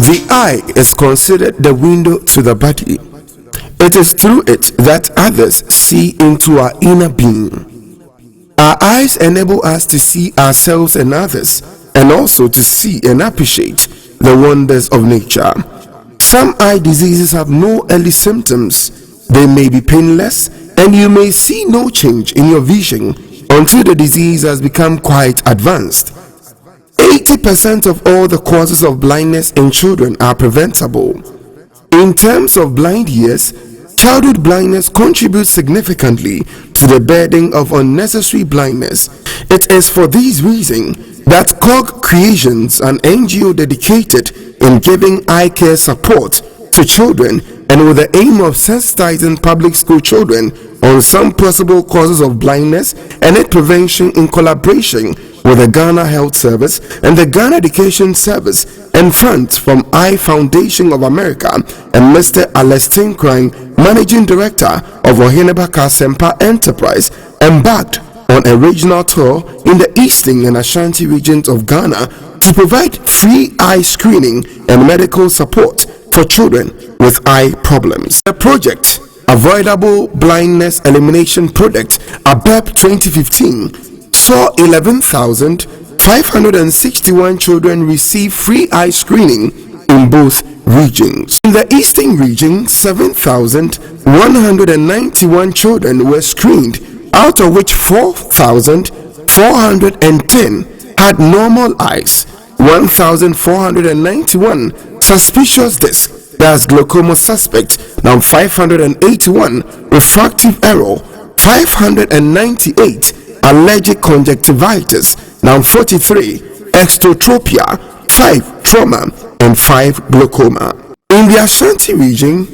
The eye is considered the window to the body. It is through it that others see into our inner being. Our eyes enable us to see ourselves and others, and also to see and appreciate the wonders of nature. Some eye diseases have no early symptoms. They may be painless, and you may see no change in your vision until the disease has become quite advanced. 80% of all the causes of blindness in children are preventable. In terms of blind years, childhood blindness contributes significantly to the burden of unnecessary blindness. It is for these reasons that Kog Kriationz, an NGO dedicated in giving eye care support to children and with the aim of sensitizing public school children on some possible causes of blindness and its prevention, in collaboration with the Ghana Health Service and the Ghana Education Service and funds from Eye Foundation of America, and Mr. Alestin Krang, Managing Director of Oheneba Kasempa Enterprise, embarked on a regional tour in the eastern and Ashanti regions of Ghana to provide free eye screening and medical support for children with eye problems. The project, Avoidable Blindness Elimination Project, Abep 2015, saw 11,561 children receive free eye screening in both regions. In the eastern region, 7,191 children were screened, out of which 4,410 had normal eyes, 1,491 suspicious disc, that's glaucoma suspect, now 581 refractive error, 598 allergic conjunctivitis, now 43 exotropia, 5 trauma, and 5 glaucoma. In the Ashanti region,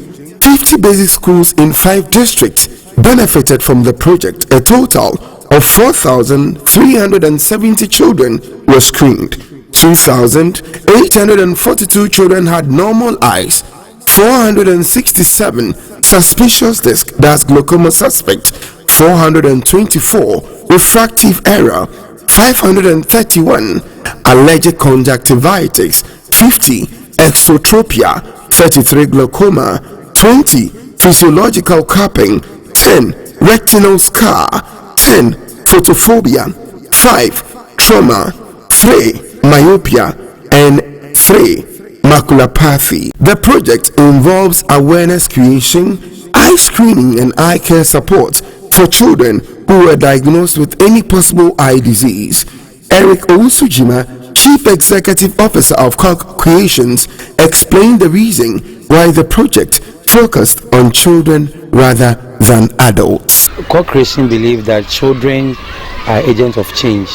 50 basic schools in 5 districts benefited from the project. A total of 4,370 children were screened. 2,842 children had normal eyes, 467 suspicious disc, that's glaucoma suspect, 424 refractive error, 531 allergic conjunctivitis, 50 exotropia, 33 glaucoma, 20 physiological cupping, 10 retinal scar, 10 photophobia, 5 trauma, 3 myopia, and 3 maculopathy. The project involves awareness creation, eye screening, and eye care support for children who were diagnosed with any possible eye disease. Eric Owusujima, Chief Executive Officer of Kog Kriationz, explained the reason why the project focused on children rather than adults. Kog Kriationz believes that children are agents of change,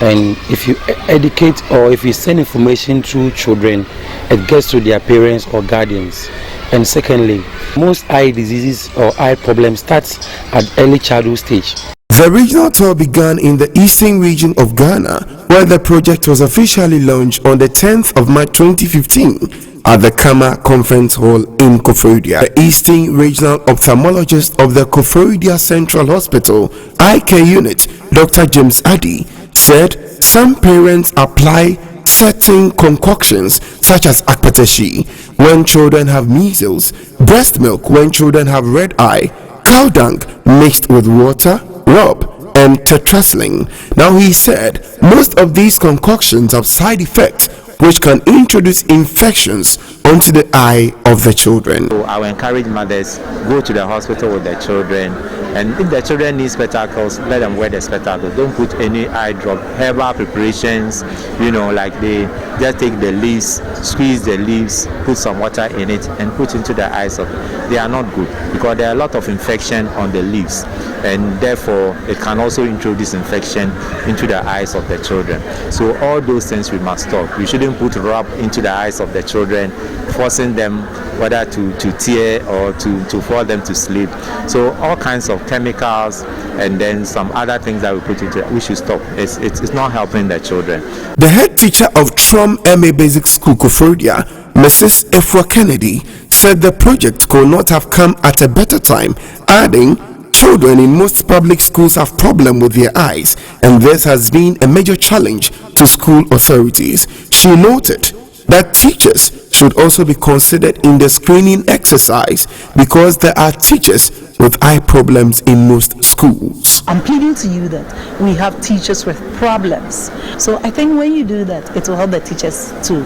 and if you educate or if you send information to children, it gets to their parents or guardians. And secondly, most eye diseases or eye problems start at early childhood stage. The regional tour began in the eastern region of Ghana, where the project was officially launched on the 10th of March 2015 at the Kama Conference Hall in Koforidua. The Eastern Regional Ophthalmologist of the Koforidua Central Hospital Eye Care Unit, Dr. James Addy, said some parents apply certain concoctions such as akpatashi when children have measles, breast milk when children have red eye, cow dung mixed with water, rub, and tetracycline. Now, he said most of these concoctions have side effects which can introduce infections onto the eye of the children. So I will encourage mothers, go to the hospital with their children, and if the children need spectacles, let them wear the spectacles. Don't put any eye drop, herbal preparations, like they just take the leaves, squeeze the leaves, put some water in it, and put into the eyes of them. They are not good because there are a lot of infection on the leaves, and therefore it can also introduce infection into the eyes of the children. So all those things we must stop. We shouldn't put rub into the eyes of the children, forcing them whether to tear or to force them to sleep. So all kinds of chemicals and then some other things that we put into it, we should stop. It's not helping the children. The head teacher of Trom MA Basic School Koforidua, Mrs. Efwa Kennedy, said the project could not have come at a better time, adding, children in most public schools have problems with their eyes, and this has been a major challenge to school authorities. She noted that teachers should also be considered in the screening exercise because there are teachers with eye problems in most schools. I'm pleading to you that we have teachers with problems. So I think when you do that, it will help the teachers too.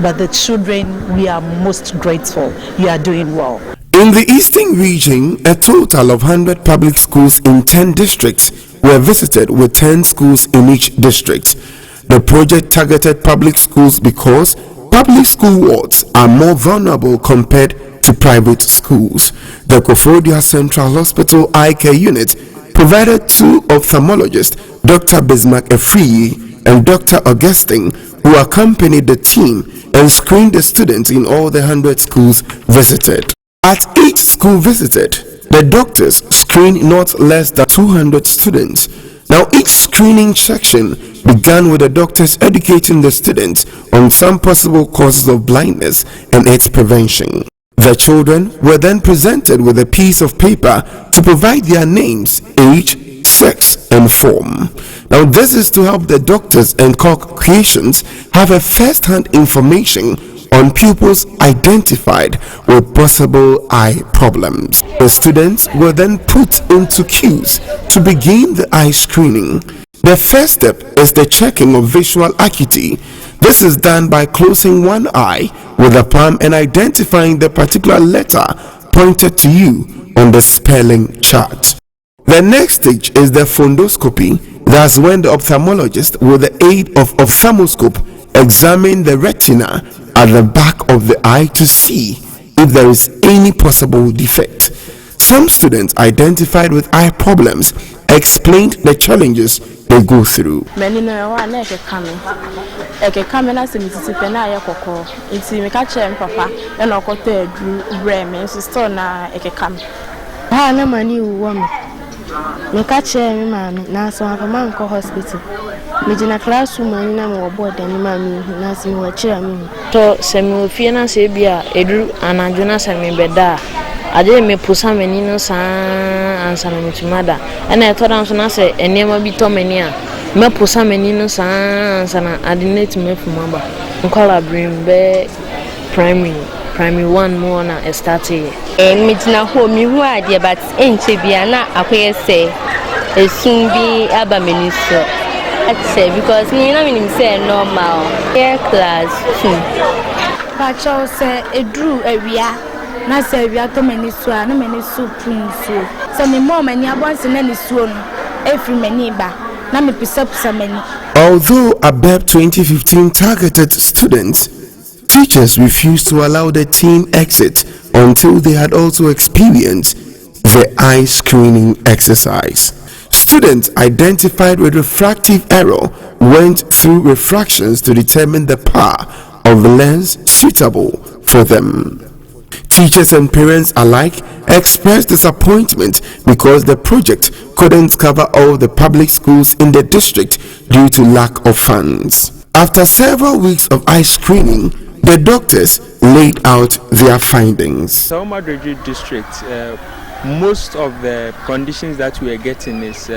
But the children, we are most grateful. You are doing well. In the Eastern region, a total of 100 public schools in 10 districts were visited, with 10 schools in each district. The project targeted public schools because public school wards are more vulnerable compared to private schools. The Koforidua Central Hospital Eye Care Unit provided 2 ophthalmologists, Dr. Bismarck Efriyi and Dr. Augustine, who accompanied the team and screened the students in all the 100 schools visited. At each school visited, the doctors screened not less than 200 students. Now, each screening section began with the doctors educating the students on some possible causes of blindness and its prevention. The children were then presented with a piece of paper to provide their names, age, sex, and form. Now, this is to help the doctors and Kog Kriationz have a first-hand information on pupils identified with possible eye problems. The students were then put into queues to begin the eye screening. The first step is the checking of visual acuity. This is done by closing one eye with a palm and identifying the particular letter pointed to you on the spelling chart. The next stage is the fundoscopy. That's when the ophthalmologist, with the aid of ophthalmoscope, examine the retina at the back of the eye to see if there is any possible defect. Some students identified with eye problems explained the challenges they go through. Many know one coming. A camera to Mississippi, it's in a catcher and papa, and I got there, Bram, and sister now a cam. I know my new woman. Me catcher, mammy, now so have a man called hospital. Mijina classroom and I'm board and mammy, nursing what chair me. To Samuel Fiona Sabia, Edru, and Anjuna Sammy Beda. I didn't me put some menino and some to mother. And I thought I was not say, and never be Tomania. Me put some menino and I didn't me from Mamba. Call bring back primary 1 more na started. Mijina home, you are dear, but ain't Chibiana, I say, a soon be Abaminiso. I'd say because Nina means say normal. Air class 2. Pacho say a drew a ria. Na say we are to many swa, no many soup so. So me mom and ya once in any swan, every many ba. Na me piss up some many. Although Abep 2015 targeted students, teachers refused to allow the team exit until they had also experienced the eye screening exercise. Students identified with refractive error went through refractions to determine the power of the lens suitable for them. Teachers and parents alike expressed disappointment because the project couldn't cover all the public schools in the district due to lack of funds. After several weeks of eye screening, the doctors laid out their findings. South Madrid district, most of the conditions that we are getting is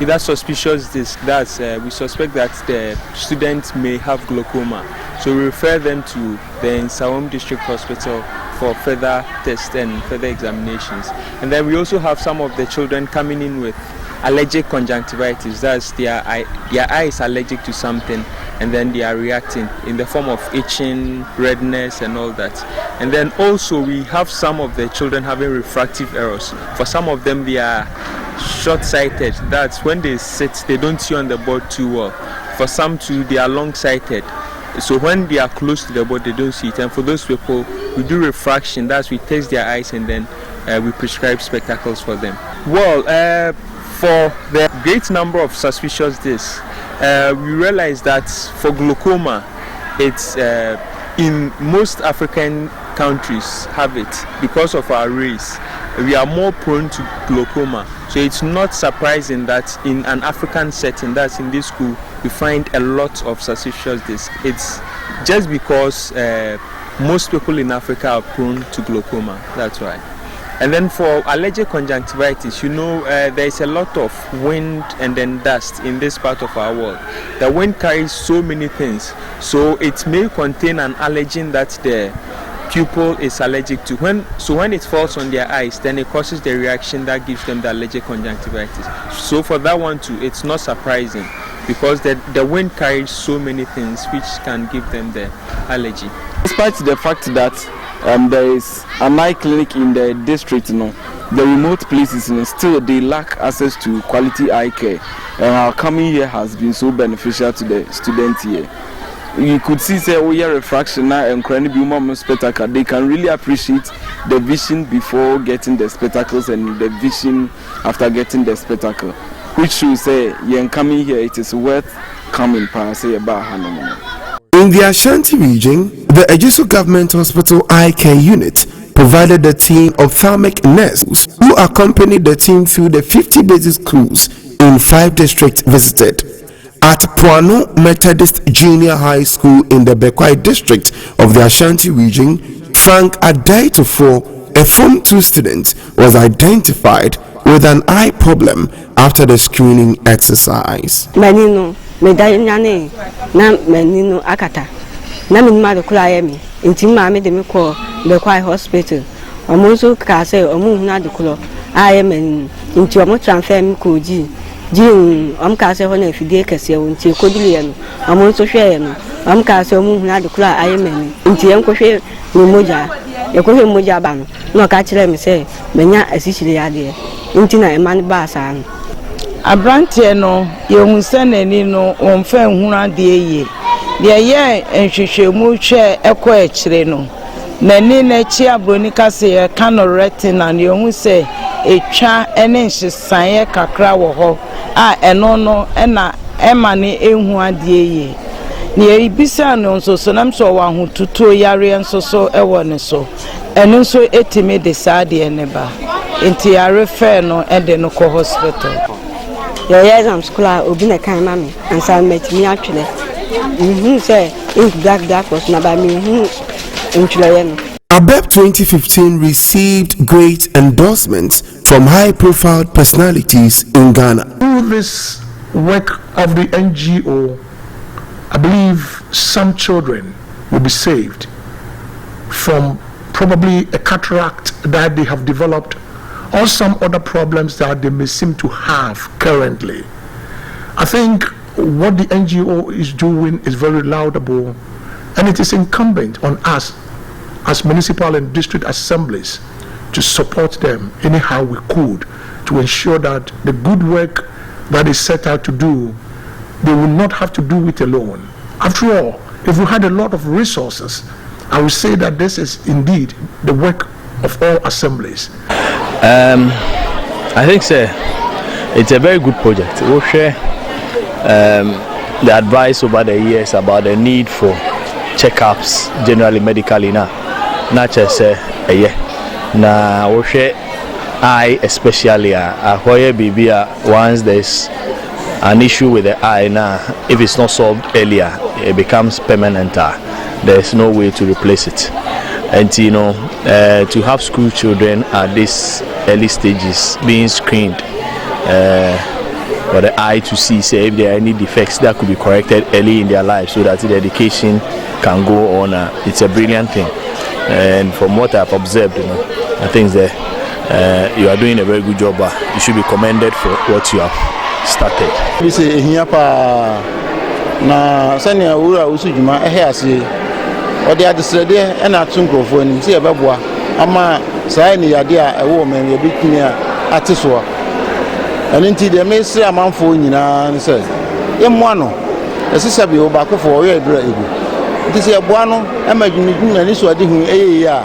either suspicious that we suspect that the students may have glaucoma. So we refer them to the Nsawam District Hospital for further tests and further examinations. And then we also have some of the children coming in with allergic conjunctivitis. That's their eye is allergic to something, and then they are reacting in the form of itching, redness, and all that. And then also we have some of the children having refractive errors. For some of them, they are short-sighted. That's when they sit, they don't see on the board too well. For some too, they are long-sighted. So when they are close to the board, they don't see it. And for those people, we do refraction. That's we test their eyes and then we prescribe spectacles for them. Well, for the great number of suspicious days, we realize that for glaucoma, it's in most African countries have it because of our race. We are more prone to glaucoma. So it's not surprising that in an African setting, that's in this school, we find a lot of suspicious days. It's just because most people in Africa are prone to glaucoma. That's why. And then for allergic conjunctivitis, there is a lot of wind and then dust in this part of our world. The wind carries so many things, so it may contain an allergen that the pupil is allergic to. When it falls on their eyes, then it causes the reaction that gives them the allergic conjunctivitis. So for that one too, it's not surprising, because the wind carries so many things which can give them the allergy. Despite the fact that there is an eye clinic in the district, the remote places, still they lack access to quality eye care, and our coming here has been so beneficial to the students here. You could see refraction now and spectacle. They can really appreciate the vision before getting the spectacles and the vision after getting the spectacle, which should say coming here it is worth coming. In the Ashanti region, the Ejisu Government Hospital Eye Care Unit provided a team of ophthalmic nurses who accompanied the team through the 50 basic schools in 5 districts visited. At Puano Methodist Junior High School in the Bekwai district of the Ashanti region, Frank Adaitofo, a Form 2 student, was identified with an eye problem after the screening exercise. Medanyane na menino akata na minima de kula yemi nti maame de me ko Bekwai hospital omo so ka say omo huna de kulo aye men nti omo transfer me ko ji ka say ho na fidie kase wo nti ko diliye no omo so hwe no ka say omo huna de kula aye men nti en ko hwe ni moja e ko hwe moja ba no ka kire me say menya asihire ya de nti na e man ba sa no Abrantie no yehun senani no onfa ehuna de eye de ye enhwehwemu hwe ekọ ekire no nani na chi abroni kase ye retina ne yehun se etwa ene nhyesan kakra wo ho a eno no na ema ne ehu ade eye ne ibisa no nso nam so wa hotuto yare nso so ewo ne so eno nso etime de saade ne ba enti yare fe no ede no ko hospital. Your school obi na kan mami and some met me actually. Say ink black was na by me Abep 2015 received great endorsements from high-profile personalities in Ghana. Through this work of the NGO, I believe some children will be saved from probably a cataract that they have developed or some other problems that they may seem to have currently. I think what the NGO is doing is very laudable, and it is incumbent on us as municipal and district assemblies to support them anyhow we could, to ensure that the good work that is set out to do, they will not have to do it alone. After all, if we had a lot of resources, I would say that this is indeed the work of all assemblies. I think it's a very good project. We'll share the advice over the years about the need for checkups, generally medically now. Not just now we'll share eye especially where baby once there's an issue with the eye now, if it's not solved earlier, it becomes permanent. There's no way to replace it. And to have school children at this early stages being screened for the eye to see, say if there are any defects that could be corrected early in their life, so that the education can go on. It's a brilliant thing, and from what I've observed, I think that you are doing a very good job. You should be commended for what you have started. Odi adisrede na atunkofo ni se ebeboa ama sai ni yade a ewo men ye bitini ateso enti de mesri amanfo nyina ne se yemmoa no esisa bi obakofo wo yedra egu nti se eboa no emadwumdwum ani so ade hu eyeyi a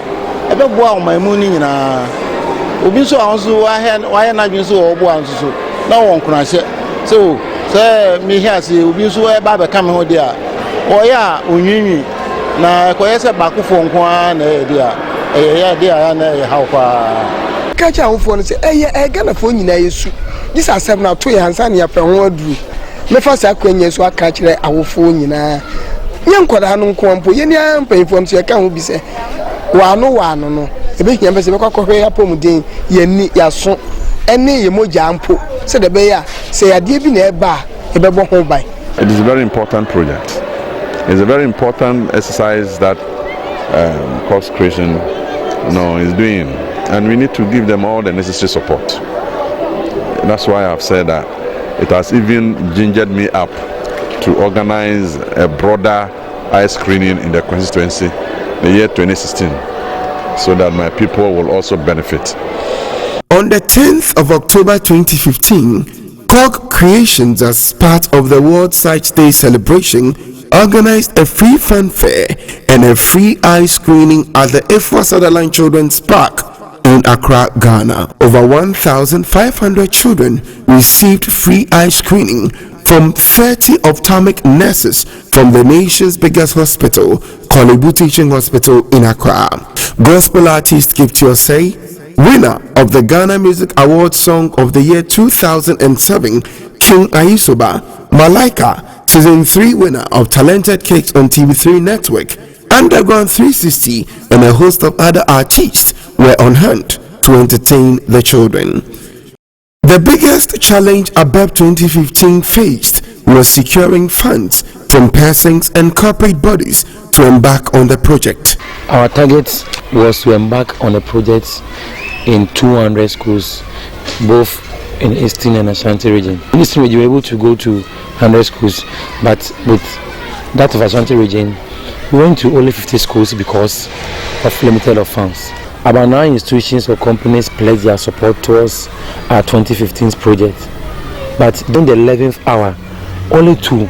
ebeboa omanmu ni nyina obi so ahonso wa he na dwun so wo boa nso so na won kunahye so se mi hia se obi so e ba be ka me ho de a wo ya onwinwi na koyese bakufo nko na dia dia na hawfa kacha hofo no se Ghana fo nyina yesu this asem na to yansa ne yafa ho aduru me fa sa kwanya so aka kire awofo nyina nye nkoda no nko ampo ye ni ampanyifo am se ka ho bi se wano no ebe hia be se be kwakọhwe apomuden ye ni yaso ene ye moja ampo se de be ya se yade bi na eba ebe bo ho bai. It is a very important project. It's a very important exercise that Kog Kriationz is doing, and we need to give them all the necessary support. That's why I've said that it has even gingered me up to organize a broader eye screening in the constituency the year 2016, so that my people will also benefit. On the 10th of October 2015, Kog Kriationz, as part of the World Sight Day celebration, organized a free fanfare and a free eye screening at the Efwa Sutherland Children's Park in Accra, Ghana. Over 1,500 children received free eye screening from 30 ophthalmic nurses from the nation's biggest hospital, Kolebu Teaching Hospital in Accra. Gospel artist Kip Tiosei, winner of the Ghana Music Awards Song of the Year 2007, King Ayisoba, Malaika, Season 3 winner of Talented Cakes on TV3 Network, Underground 360, and a host of other artists were on hand to entertain the children. The biggest challenge Abep 2015 faced was securing funds from persons and corporate bodies to embark on the project. Our target was to embark on a project in 200 schools, both in Eastern and Ashanti region. In Eastern region, we were able to go to 100 schools, but with that of Ashanti region, we went to only 50 schools because of limited funds. About 9 institutions or companies pledged their support towards our 2015 project, but during the 11th hour, only 2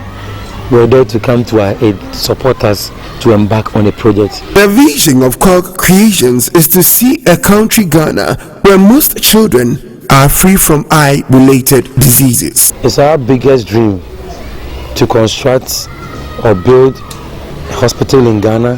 were there to come to our aid, support us to embark on the project. The vision of Kog Kriationz is to see a country, Ghana, where most children are free from eye-related diseases. It's our biggest dream to construct or build a hospital in Ghana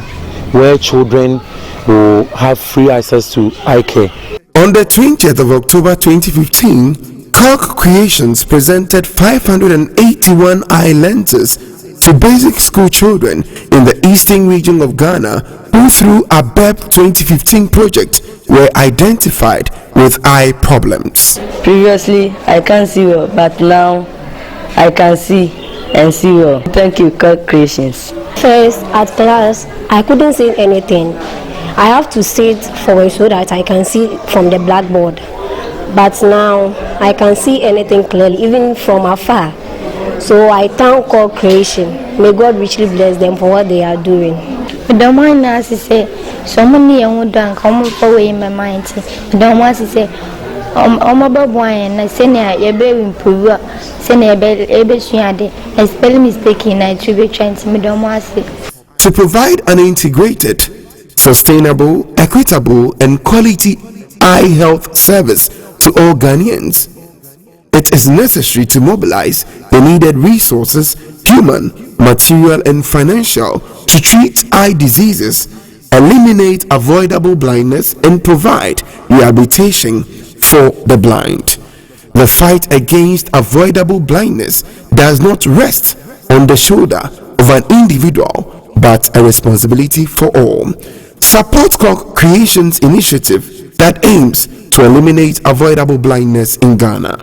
where children will have free access to eye care. On the 20th of October 2015, Kog Kriationz presented 581 eye lenses to basic school children in the eastern region of Ghana who through Abep 2015 project were identified with eye problems. Previously, I can't see well, but now I can see and see well. Thank you, Kog Kriationz. First, at class, I couldn't see anything. I have to sit forward so that I can see from the blackboard. But now, I can see anything clearly, even from afar. So I thank Kog Kriationz. May God richly bless them for what they are doing. The mind as I say, so many young done come away in my mind. The want to say, about one and I say, a baby improve, send a baby, a spelling mistake in I should be trying to me. Don't want to say. To provide an integrated, sustainable, equitable, and quality eye health service to all Ghanaians, it is necessary to mobilize the needed resources, human, material, and financial, to treat eye diseases, eliminate avoidable blindness, and provide rehabilitation for the blind. The fight against avoidable blindness does not rest on the shoulder of an individual, but a responsibility for all. Support Kog Kriationz initiative that aims to eliminate avoidable blindness in Ghana.